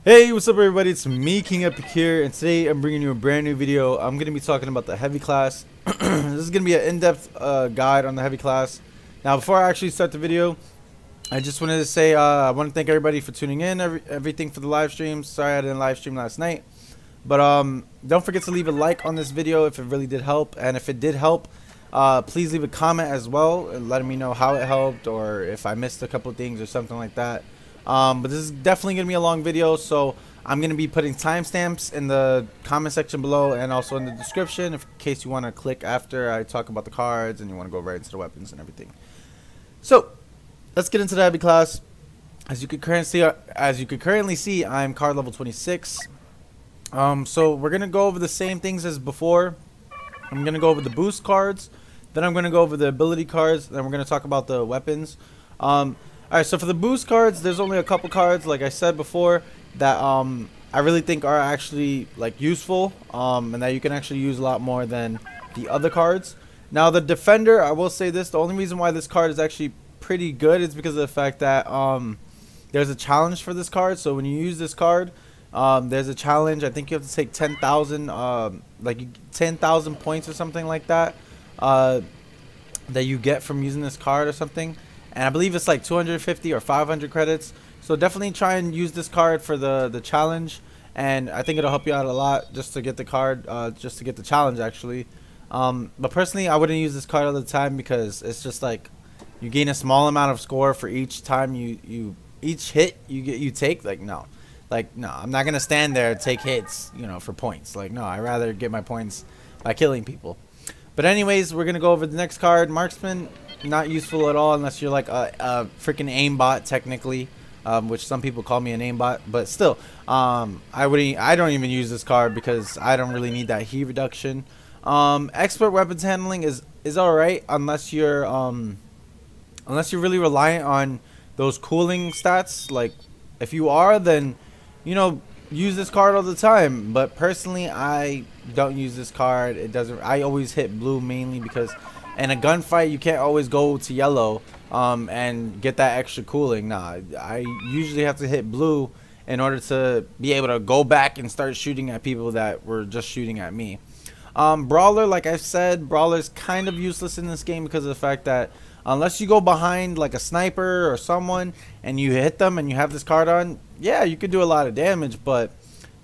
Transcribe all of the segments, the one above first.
Hey, what's up everybody, it's me, King Epic here, and today I'm bringing you a brand new video. I'm going to be talking about the heavy class. This is going to be an in-depth guide on the heavy class. Now, before I actually start the video, I just wanted to say I want to thank everybody for tuning in, everything for the live stream. Sorry I didn't live stream last night. But don't forget to leave a like on this video if it really did help. And if it did help, please leave a comment as well, letting me know how it helped or if I missed a couple of things or something like that. But this is definitely going to be a long video, so I'm going to be putting timestamps in the comment section below and also in the description in case you want to click after I talk about the cards and you want to go right into the weapons and everything. So let's get into the heavy class. As you could currently see, I'm card level 26. So we're going to go over the same things as before. I'm going to go over the boost cards, then I'm going to go over the ability cards, then we're going to talk about the weapons. Alright, so for the boost cards, there's only a couple cards, like I said before, that I really think are actually like useful, and that you can actually use a lot more than the other cards. Now the defender, I will say this, the only reason why this card is actually pretty good is because of the fact that there's a challenge for this card. So when you use this card, there's a challenge. I think you have to take 10,000 like 10,000 points or something like that, that you get from using this card or something. And I believe it's like 250 or 500 credits. So definitely try and use this card for the challenge. And I think it'll help you out a lot just to get the card, just to get the challenge actually. But personally, I wouldn't use this card all the time because it's just like you gain a small amount of score for each time each hit you take. Like no, I'm not gonna stand there and take hits, you know, for points. Like no, I'd rather get my points by killing people. But anyways, we're gonna go over the next card, Marksman. Not useful at all unless you're like a freaking aimbot technically, which some people call me an aimbot, but still, I don't even use this card because I don't really need that heat reduction. Expert weapons handling is all right unless you're really reliant on those cooling stats. Like if you are, then you know, use this card all the time. But personally, I don't use this card. I always hit blue mainly because in a gunfight, you can't always go to yellow and get that extra cooling. Nah, I usually have to hit blue in order to be able to go back and start shooting at people that were just shooting at me. Brawler, like I said, Brawler's kind of useless in this game because of the fact that unless you go behind like a sniper or someone and you hit them and you have this card on, yeah, you could do a lot of damage. But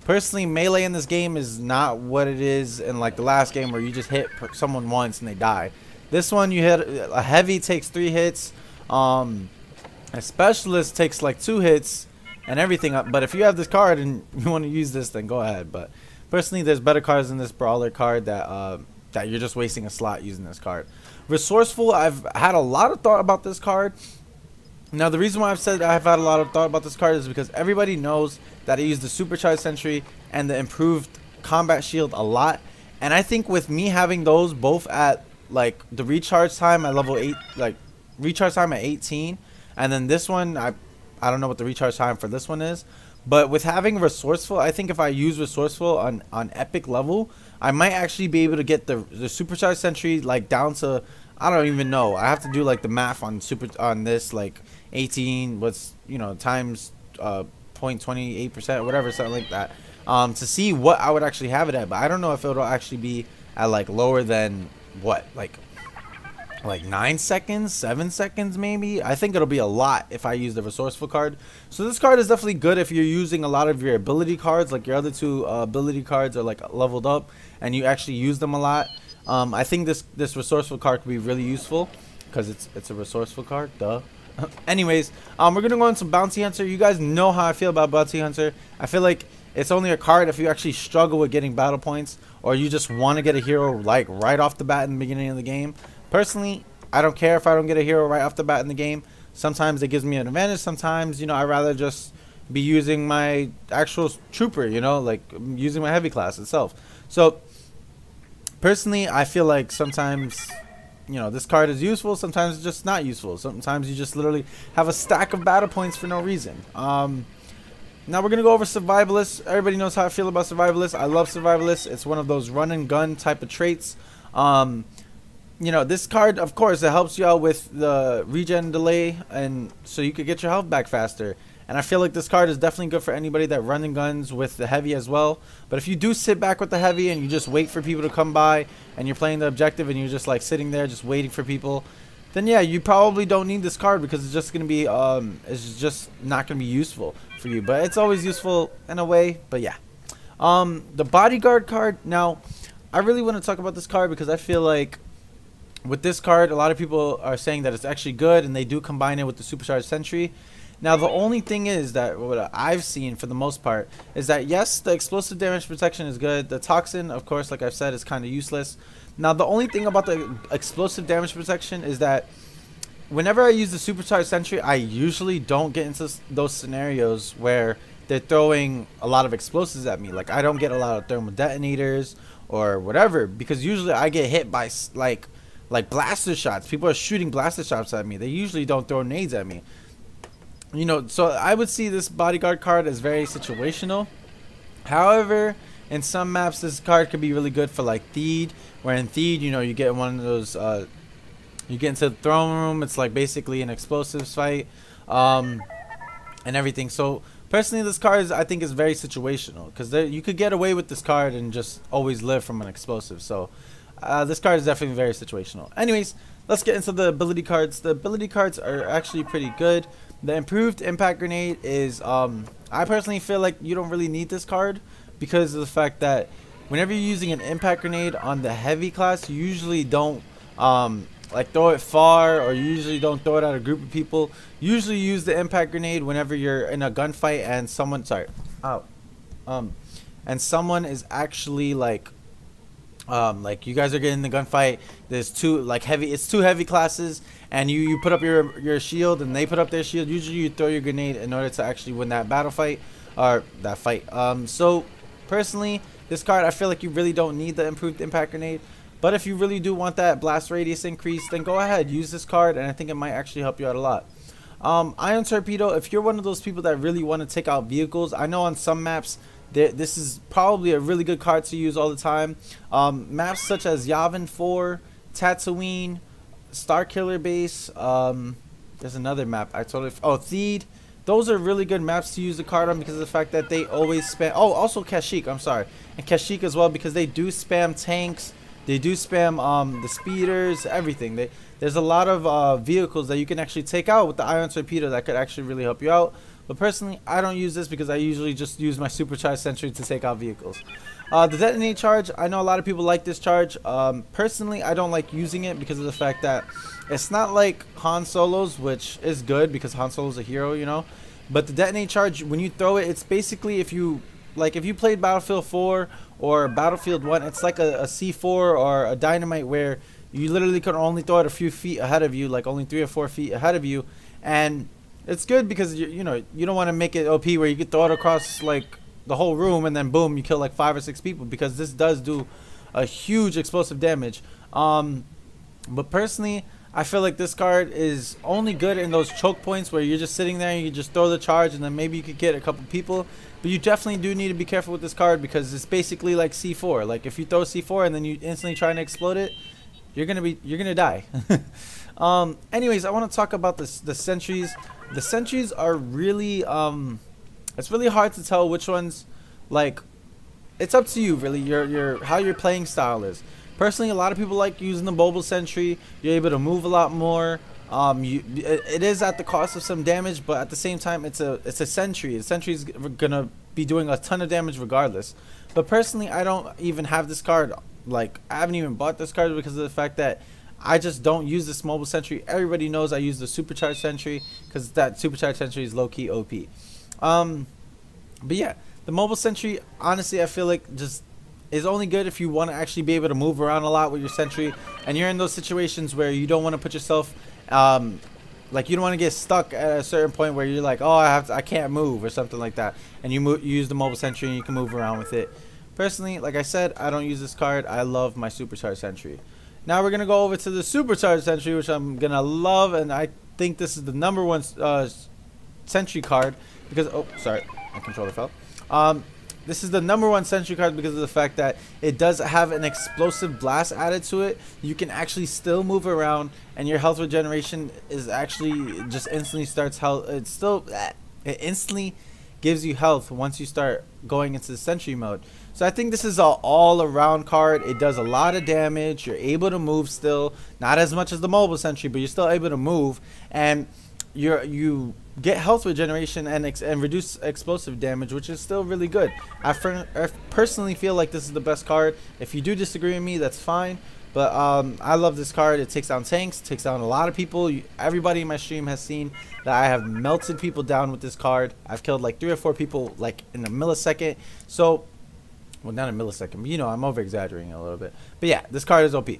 personally, melee in this game is not what it is in like the last game where you just hit someone once and they die. This one, you hit a heavy takes 3 hits, a specialist takes like 2 hits and everything up. But if you have this card and you want to use this, then go ahead. But personally, there's better cards than this Brawler card that you're just wasting a slot using this card. Resourceful, I've had a lot of thought about this card. Now the reason why I've said I've had a lot of thought about this card is because everybody knows that I use the supercharged sentry and the improved combat shield a lot. And I think with me having those both at like the recharge time at level 8, like recharge time at 18, and then this one I don't know what the recharge time for this one is, but with having resourceful, I think if I use resourceful on epic level, I might actually be able to get the supercharged sentry like down to, I don't even know, I have to do like the math on this, like 18 what's, you know, times 0.28% or whatever, something like that, to see what I would actually have it at. But I don't know if it'll actually be at like lower than what, like 9 seconds, 7 seconds maybe. I think it'll be a lot if I use the resourceful card. So this card is definitely good if you're using a lot of your ability cards, like your other 2 ability cards are like leveled up and you actually use them a lot. I think this resourceful card could be really useful because it's a resourceful card, duh. Anyways, we're gonna go on some Bounty Hunter. You guys know how I feel about Bounty Hunter. I feel like it's only a card if you actually struggle with getting battle points or you just want to get a hero like right off the bat in the beginning of the game. Personally, I don't care if I don't get a hero right off the bat in the game. Sometimes it gives me an advantage. Sometimes, you know, I'd rather just be using my actual trooper, you know, like using my heavy class itself. So personally, I feel like sometimes, you know, this card is useful. Sometimes it's just not useful. Sometimes you just literally have a stack of battle points for no reason. Now we're going to go over Survivalists. Everybody knows how I feel about Survivalists. I love Survivalists. It's one of those run and gun type of traits. You know, this card, of course, it helps you out with the regen delay, and so you could get your health back faster. and I feel like this card is definitely good for anybody that running guns with the heavy as well. But if you do sit back with the heavy and you just wait for people to come by, and you're playing the objective and you're just like sitting there just waiting for people, then yeah, you probably don't need this card, because it's just gonna be it's just not gonna be useful for you. But it's always useful in a way. But yeah, the bodyguard card. Now, I really want to talk about this card because I feel like with this card, a lot of people are saying that it's actually good, and they do combine it with the supercharged sentry. Now, the only thing is that what I've seen for the most part is that, yes, the explosive damage protection is good. The toxin, of course, like I've said, is kind of useless. Now, the only thing about the explosive damage protection is that whenever I use the supercharged sentry, I usually don't get into those scenarios where they're throwing a lot of explosives at me. Like, I don't get a lot of thermal detonators or whatever, because usually I get hit by like blaster shots. People are shooting blaster shots at me. They usually don't throw nades at me. You know, so I would see this bodyguard card as very situational. However, in some maps, this card could be really good for like Theed, where in Theed, you know, you get one of those, you get into the throne room. It's like basically an explosives fight, and everything. So personally, this card I think is very situational, because you could get away with this card and just always live from an explosive. So this card is definitely very situational. Anyways, let's get into the ability cards. The ability cards are actually pretty good. The improved impact grenade is, I personally feel like you don't really need this card, because of the fact that whenever you're using an impact grenade on the heavy class, you usually don't like throw it far, or you usually don't throw it at a group of people. You usually use the impact grenade whenever you're in a gunfight and someone, and someone is actually like you guys are getting in the gunfight. There's two heavy classes, and you put up your shield and they put up their shield. Usually you throw your grenade in order to actually win that battle fight, or that fight. So personally, this card, I feel like you really don't need the improved impact grenade. But if you really do want that blast radius increase, then go ahead, use this card, and I think it might actually help you out a lot. Ion Torpedo, if you're one of those people that really want to take out vehicles, I know on some maps this is probably a really good card to use all the time. Maps such as Yavin 4, Tatooine, Starkiller Base, there's another map Theed. Those are really good maps to use the card on, because of the fact that they always spam. Oh, also Kashyyyk, I'm sorry, and Kashyyyk as well, because they do spam tanks. They do spam the speeders, everything. There's a lot of vehicles that you can actually take out with the Ion Torpedo that could actually really help you out. But personally, I don't use this, because I usually just use my supercharged sentry to take out vehicles. The detonate charge, I know a lot of people like this charge. Personally, I don't like using it because of the fact that it's not like Han Solo's, which is good because Han Solo's a hero, you know. But the detonate charge, when you throw it, it's basically, if you played Battlefield 4 or Battlefield 1, it's like a C4 or a dynamite, where you literally can only throw it a few feet ahead of you, like only 3 or 4 feet ahead of you. And it's good because you know, you don't want to make it OP where you could throw it across like the whole room and then boom, you kill like 5 or 6 people, because this does do a huge explosive damage. But personally, I feel like this card is only good in those choke points where you're just sitting there and you just throw the charge and then maybe you could get a couple people. But you definitely do need to be careful with this card, because it's basically like C4. Like if you throw C4 and then you instantly try to explode it, you're gonna die. Anyways, I want to talk about the sentries. The sentries are really it's really hard to tell which ones, like, it's up to you really, how your playing style is. Personally, a lot of people like using the mobile sentry. You're able to move a lot more. It is at the cost of some damage, but at the same time, it's a sentry. A sentry is gonna be doing a ton of damage regardless. But personally, I don't even have this card. Like, I haven't even bought this card because of the fact that I just don't use this mobile sentry. Everybody knows I use the supercharged sentry, because that supercharged sentry is low-key OP. But yeah, the mobile sentry, honestly, I feel like just is only good if you want to actually be able to move around a lot with your sentry, and you're in those situations where you don't want to put yourself, like, you don't want to get stuck at a certain point where you're like, oh, I can't move or something like that, and you use the mobile sentry and you can move around with it. Personally, like I said, I don't use this card. I love my supercharged sentry. Now we're gonna go over to the supercharged sentry, which I'm gonna love, and I think this is the #1 sentry card, because sorry, my controller fell. This is the #1 sentry card because of the fact that it does have an explosive blast added to it. You can actually still move around, and your health regeneration is actually just instantly starts health. It's still it instantly gives you health once you start going into the sentry mode. So I think this is an all-around card. It does a lot of damage. You're able to move still, not as much as the mobile sentry, but you're still able to move, and you get health regeneration and reduce explosive damage, which is still really good. I personally feel like this is the best card. If you do disagree with me, that's fine. But I love this card. It takes down tanks, takes down a lot of people. Everybody in my stream has seen that I have melted people down with this card. I've killed like 3 or 4 people like in a millisecond. So, well, not a millisecond, but you know, I'm over exaggerating a little bit. But yeah, this card is OP.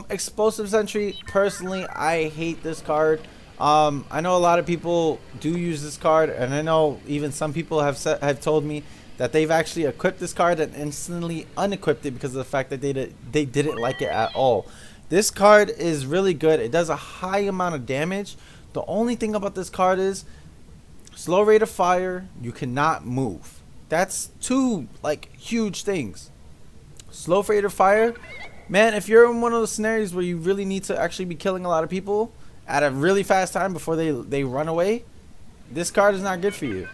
Explosive Sentry, personally, I hate this card. I know a lot of people do use this card, and I know even some people have told me that they've actually equipped this card and instantly unequipped it because of the fact that they didn't like it at all. This card is really good. It does a high amount of damage. The only thing about this card is slow rate of fire. You cannot move. That's 2 like huge things. Slow rate of fire, man. If you're in one of those scenarios where you really need to actually be killing a lot of people at a really fast time before they run away, this card is not good for you.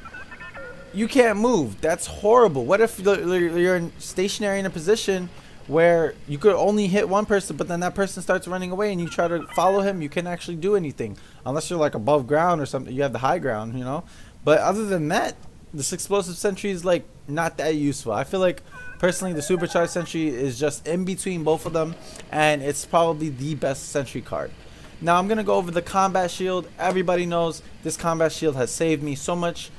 You can't move. That's horrible. What if you're stationary in a position where you could only hit one person, but then that person starts running away and you try to follow him? You can't actually do anything unless you're like above ground or something. You have the high ground, you know. But other than that, this explosive sentry is like not that useful. I feel like personally the supercharged sentry is just in between both of them, and it's probably the best sentry card. Now I'm gonna go over the combat shield. Everybody knows this combat shield has saved me so much.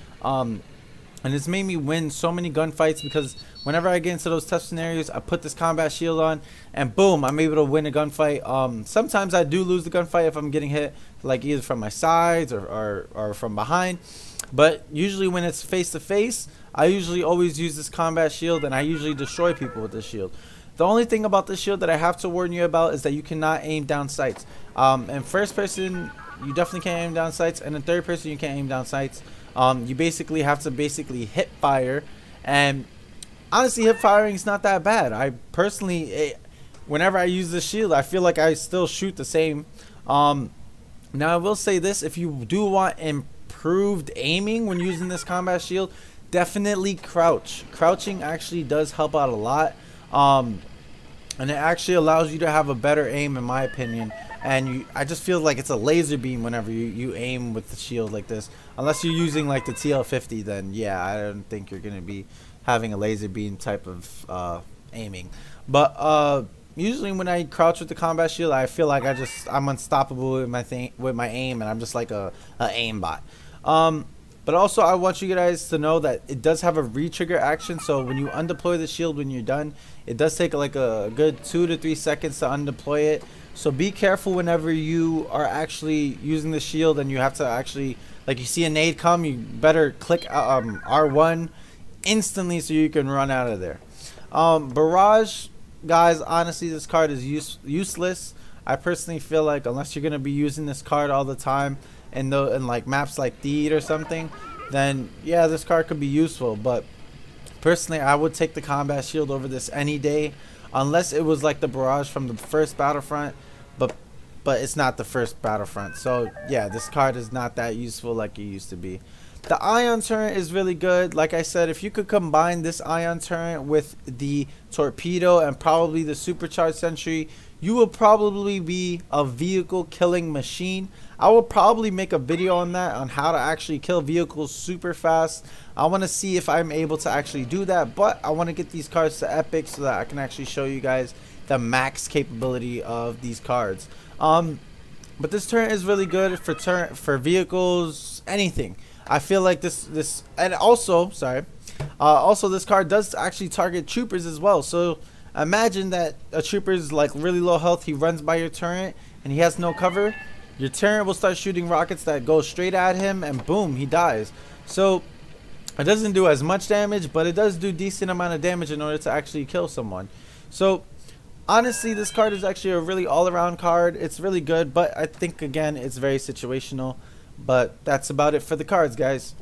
And it's made me win so many gunfights because whenever I get into those tough scenarios, I put this combat shield on and boom, I'm able to win a gunfight. Sometimes I do lose the gunfight if I'm getting hit like either from my sides or from behind. But usually when it's face to face, I usually always use this combat shield and I usually destroy people with this shield. The only thing about this shield that I have to warn you about is that you cannot aim down sights. In first person, you definitely can't aim down sights, and in third person, you can't aim down sights. You basically have to hip fire, and honestly hip firing is not that bad. I personally, whenever I use this shield, I feel like I still shoot the same. Now I will say this, if you do want improved aiming when using this combat shield, definitely crouch. Crouching actually does help out a lot, and it actually allows you to have a better aim in my opinion. And I just feel like it's a laser beam whenever you aim with the shield like this. Unless you're using like the TL50, then yeah, I don't think you're going to be having a laser beam type of aiming. But usually when I crouch with the combat shield, I feel like I'm unstoppable with my aim, and I'm just like a aimbot. But also I want you guys to know that it does have a re-trigger action. So when you undeploy the shield when you're done, it does take like a good 2 to 3 seconds to undeploy it. So be careful whenever you are actually using the shield and you have to actually, like, you see a nade come, you better click R1 instantly so you can run out of there. Barrage, guys, honestly this card is useless. I personally feel like unless you're going to be using this card all the time in like maps like Theed or something, then yeah, this card could be useful. But personally I would take the combat shield over this any day. Unless it was like the barrage from the first Battlefront, but it's not the first Battlefront. So yeah, this card is not that useful like it used to be. The ion turret is really good. Like I said, if you could combine this ion turret with the torpedo and probably the supercharged sentry, you will probably be a vehicle killing machine. I will probably make a video on that, on how to actually kill vehicles super fast. I want to see if I'm able to actually do that, but I want to get these cards to epic so that I can actually show you guys the max capability of these cards. But this turret is really good for vehicles, anything. I feel like this and also this card does actually target troopers as well. So imagine that a trooper is like really low health, he runs by your turret and he has no cover. Your turret will start shooting rockets that go straight at him and boom, he dies. So it doesn't do as much damage, but it does do decent amount of damage in order to actually kill someone. So honestly, this card is actually a really all-around card. It's really good, but I think again it's very situational. But that's about it for the cards, guys.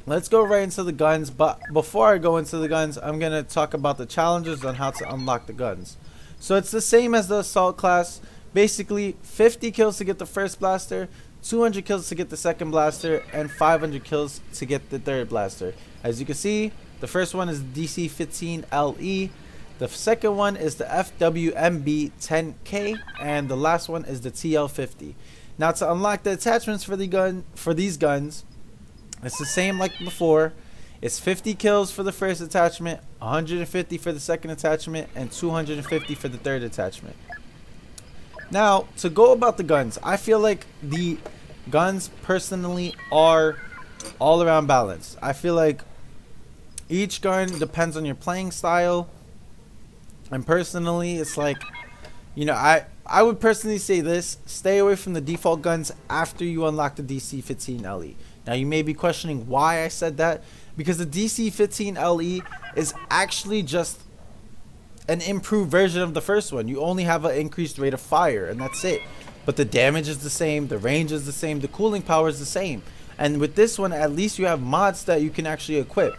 Let's go right into the guns. But before I go into the guns, I'm going to talk about the challenges on how to unlock the guns. So it's the same as the assault class. Basically 50 kills to get the first blaster, 200 kills to get the second blaster, and 500 kills to get the third blaster. As you can see, the first one is the DC-15LE, the second one is the FWMB-10K, and the last one is the TL-50. Now, to unlock the attachments for these guns, it's the same like before. It's 50 kills for the first attachment, 150 for the second attachment, and 250 for the third attachment. Now, to go about the guns, I feel like the guns personally are all around balanced. I feel like each gun depends on your playing style, and personally, it's like, you know, I would personally say this: stay away from the default guns after you unlock the DC-15LE. Now, you may be questioning why I said that, because the DC-15LE is actually just an improved version of the first one. You only have an increased rate of fire, and that's it. But the damage is the same, the range is the same, the cooling power is the same. And with this one, at least you have mods that you can actually equip.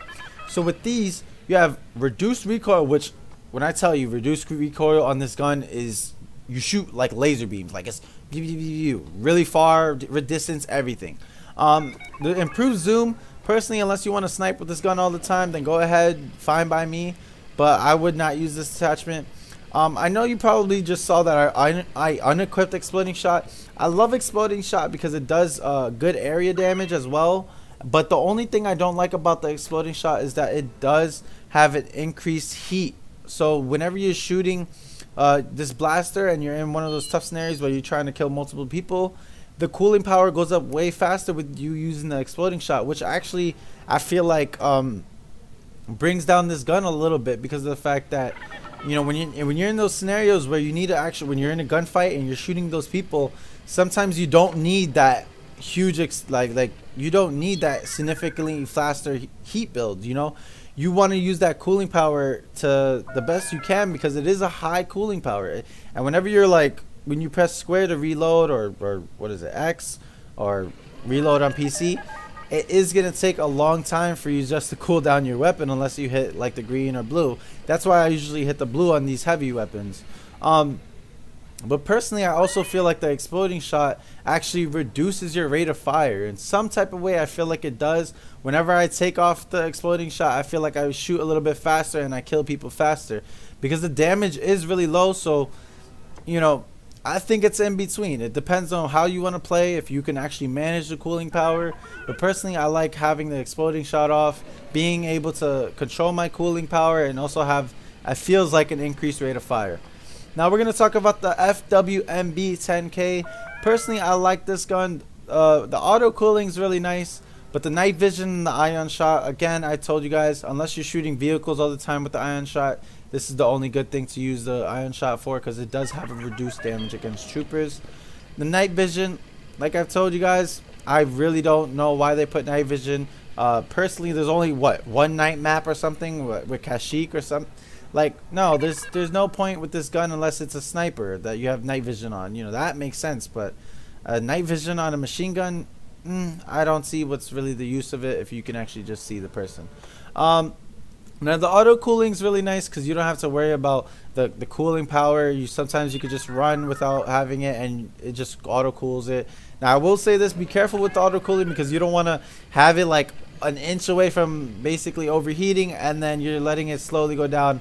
So with these, you have reduced recoil, which when I tell you reduced recoil on this gun is you shoot like laser beams, like it's really far distance, everything. The improved zoom, personally, unless you want to snipe with this gun all the time, then go ahead, fine by me, but I would not use this attachment. I know you probably just saw that I unequipped exploding shot. I love exploding shot because it does good area damage as well, but the only thing I don't like about the exploding shot is that it does have an increased heat. So whenever you're shooting this blaster and you're in one of those tough scenarios where you're trying to kill multiple people, the cooling power goes up way faster with you using the exploding shot, which actually I feel like brings down this gun a little bit, because of the fact that, you know, when you're in those scenarios where you need to actually, when you're in a gunfight and you're shooting those people, sometimes you don't need that huge like you don't need that significantly faster heat build. You know, you want to use that cooling power to the best you can, because it is a high cooling power. And whenever you're like, when you press square to reload, or what is it, X, or reload on PC, it is going to take a long time for you just to cool down your weapon, unless you hit like the green or blue. That's why I usually hit the blue on these heavy weapons. But personally, I also feel like the exploding shot actually reduces your rate of fire in some type of way. I feel like it does. Whenever I take off the exploding shot, I feel like I shoot a little bit faster and I kill people faster, because the damage is really low. So, you know, I think it's in between. It depends on how you want to play, if you can actually manage the cooling power. But personally, I like having the exploding shot off, being able to control my cooling power, and also have, it feels like an increased rate of fire. Now we're going to talk about the FWMB-10K. Personally, I like this gun. The auto cooling is really nice, but the night vision and the ion shot, again, I told you guys, unless you're shooting vehicles all the time with the ion shot, this is the only good thing to use the ion shot for, because it does have a reduced damage against troopers. The night vision, like I've told you guys, I really don't know why they put night vision. Personally, there's only one night map or something with Kashyyyk or something. Like, no, there's no point with this gun unless it's a sniper that you have night vision on. You know, that makes sense, but night vision on a machine gun, I don't see what's really the use of it if you can actually just see the person. Now the auto cooling is really nice, because you don't have to worry about the cooling power. Sometimes you could just run without having it, and it just auto cools it. Now I will say this: be careful with the auto cooling, because you don't want to have it like an inch away from basically overheating, and then you're letting it slowly go down,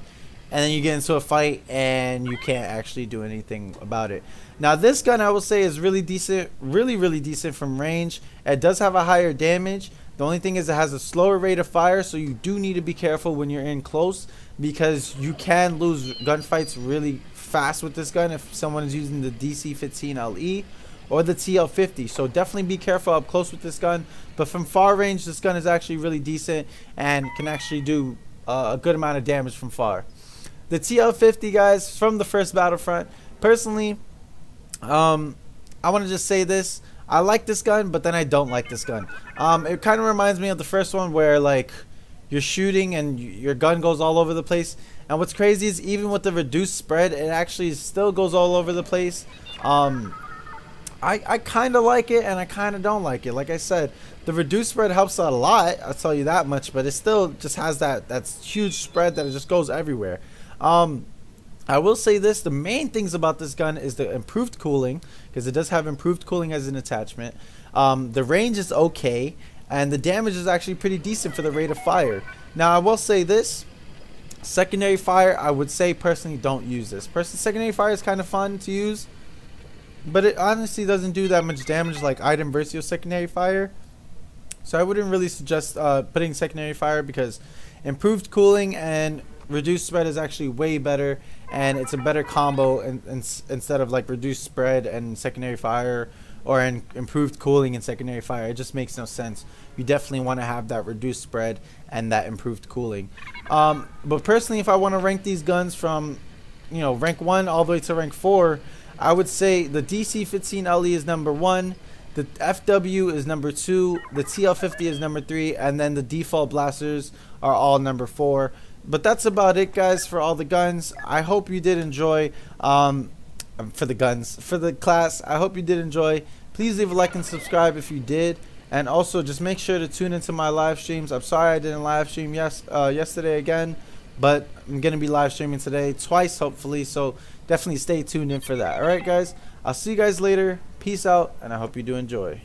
and then you get into a fight and you can't actually do anything about it. Now this gun, I will say, is really decent, really decent from range. It does have a higher damage. The only thing is it has a slower rate of fire, so you do need to be careful when you're in close, because you can lose gunfights really fast with this gun if someone is using the DC-15LE or the TL-50. So definitely be careful up close with this gun. But from far range, this gun is actually really decent and can actually do a good amount of damage from far. The TL-50, guys, from the first Battlefront, personally, I want to just say this: I like this gun, but then I don't like this gun. It kind of reminds me of the first one, where like you're shooting and your gun goes all over the place. And what's crazy is, even with the reduced spread, it actually still goes all over the place. I kind of like it, and I kind of don't like it. Like I said, the reduced spread helps out a lot, I'll tell you that much, but it still just has that huge spread that it just goes everywhere. I will say this, the main things about this gun is the improved cooling, because it does have improved cooling as an attachment. The range is okay, and the damage is actually pretty decent for the rate of fire. Now I will say this, secondary fire, I would say personally don't use this. Secondary fire is kind of fun to use, but it honestly doesn't do that much damage like item versus secondary fire. So I wouldn't really suggest putting secondary fire, because improved cooling and reduced spread is actually way better, and it's a better combo instead of like reduced spread and secondary fire, or improved cooling and secondary fire. It just makes no sense. You definitely want to have that reduced spread and that improved cooling. But personally, if I want to rank these guns from, you know, rank 1 all the way to rank 4, I would say the DC-15 LE is number 1, the FW is number 2, the TL50 is number 3, and then the default blasters are all number 4. But that's about it, guys, for all the guns. I hope you did enjoy. For the class, I hope you did enjoy. Please leave a like and subscribe if you did, and also just make sure to tune into my live streams. I'm sorry I didn't live stream yesterday again, but I'm gonna be live streaming today twice hopefully, so definitely stay tuned in for that. All right, guys, I'll see you guys later. Peace out, and I hope you do enjoy.